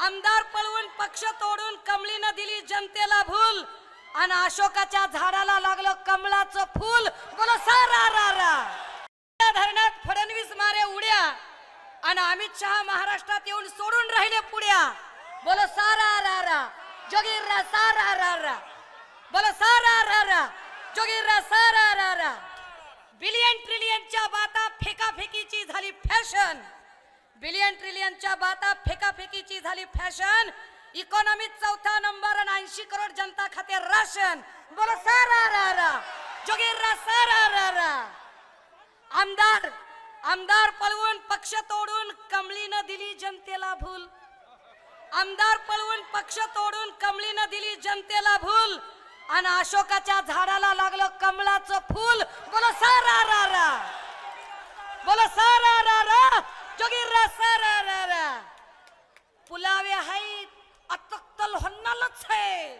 आमदार पळवून पक्ष तोडून कमळीनं दिली जनतेला भूल आणि अशोकाच्या झाडाला लागलं कमळाचं फूल. बोलो सारा रा रा. धरणात फडणवीस मारे उड्या आणि अमित शहा महाराष्ट्रात येऊन सोडून राहिले पुड्या. बोलो सारा रा रा जोगीर रा सारा रा रा. बोलो सारा रा रा जोगीर रा सारा रा रा. बिलियन ट्रिलियनच्या बाता फेकाफेकीची झाली फॅशन. बिलियन ट्रिलियनच्या बाता फेकाफेकीची झाली फॅशन. इकॉनॉमीत चौथा नंबर आणि 80 करोड जनता खाते राशन. बोलो सारा रा रा जोगीर रा सारा रा रा. आमदार पळवून पक्ष तोडून कमळीनं दिली जनतेला भूल. आमदार पळवून पक्ष तोडून कमळीनं दिली जनतेला भूल आणि अशोकाच्या झाडाला लागलं कमळाचं फूल. बोलो सारा रा रा. बोलो सारा रा रा जोगीर रा सारा रा रा. पुलावे हाय अतक्तल होणारच आहे.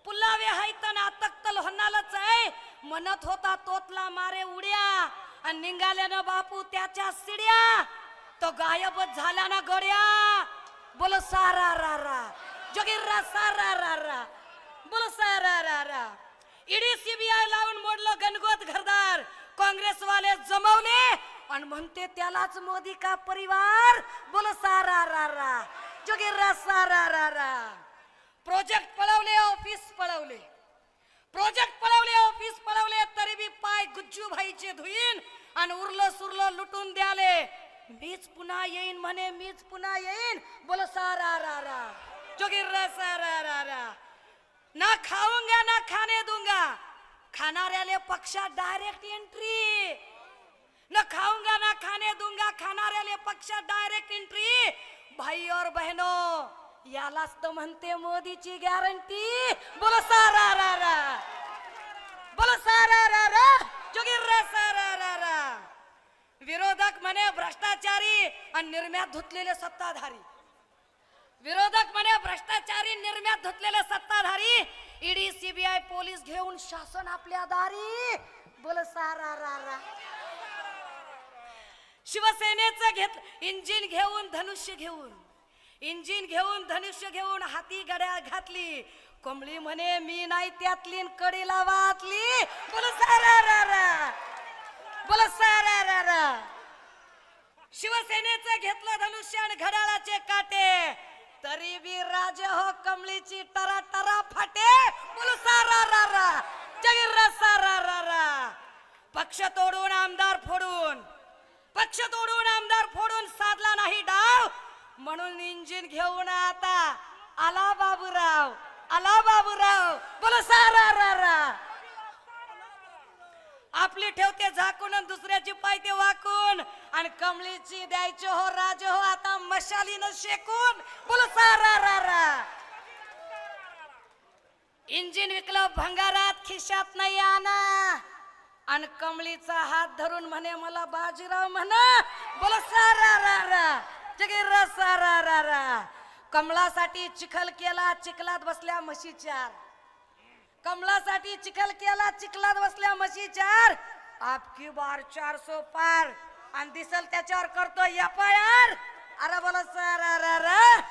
पुलावे हाय तर अतक्तल होणारच आहे. म्हणत होता तोतला मारे उड्या आणि निघाल्यानं बापू त्याच्या सिड्या. तो गायबच झाला ना गड्या. बोलो सारा रा रा जोगीर रा सारा रा रा. बोलो सारा रा रा. ईडी सीबीआय लावून मोडलं गणगोत घरदार. काँग्रेसवाले जमवले आणि म्हणते त्यालाच मोदी का परिवार. बोलो सारा रा रा जोगीर रा सारा रा रा. प्रोजेक्ट पळवले ऑफिस पळवले. प्रोजेक्ट पळवले ऑफिस पळवले तरी बी पाय गुज्जू भाईचे धुईन आणि उरलं सुरलं लुटून द्याले. मीच पुन्हा येईन म्हणे मीच पुन्हा येईन. बोलो सारा रा रा जोगीर रा सारा रा रा. ना खाऊंगा ना खाने दूंगा. खाणाऱ्याले पक्षात डायरेक्ट एंट्री. न खाऊंगा ना खाने दूंगा. खाणाऱ्याले पक्षात डायरेक्ट एंट्री. भाई और बहनों यालाच तर म्हणते मोदीची गॅरंटी. बोलो सारा रा रा. बोलो सारा रा रा जोगीर रा सारा रा रा. विरोधक म्हणे भ्रष्टाचारी आणि निर्म्यात धुतलेले सत्ताधारी. विरोधक म्हणे भ्रष्टाचारी निर्म्यात धुतलेले सत्ताधारी. ईडी सीबीआय पोलीस घेऊन शासन आपल्या दारी. बोलो सारा रा रा. शिवसेनेचं इंजिन घेऊन धनुष्य घेऊन. इंजिन घेऊन धनुष्य घेऊन हाती गड्या घातली. कमळी म्हणे मी नाही त्यातली कडीला वातली. बोलो सारा रा रा. बोलो सारा रा रा. शिवसेनेचं घेतलं धनुष्य आणि घड्याळाचे काटे तरी बी राजे हो कमळीची टरा टरा फाटे. बोलो सारा रा रा जोगीर रा सारा रा रा. पक्ष तोडून आमदार फोडून. पक्ष तोडून आमदार फोडून साधला नाही डाव. म्हणून इंजिन घेऊन आता आला बाबूराव. आला बाबूराव. बोलो सारा रा रा. आपली ठेवते झाकून दुसऱ्याची पायते वाकून आणि कमळीची द्यायची हो राजे हो आता मशालीनं शेकून. बोलो सारा रा रा. इंजिन विकलं भंगारात खिशात नाही आणा आणि कमळीचा हात धरून म्हणे मला बाजीराव म्हणा. बोलो सारा रा रा जोगीर रा सारा रा रा. कमळासाठी चिखल केला चिखलात बसल्या म्हशी चार. कमळासाठी चिखल केला चिखलात बसल्या म्हशी चार. आपकी बार 400 पार आणि दिसल त्याच्यावर करतो FIR. अरे बोलो सारा रा रा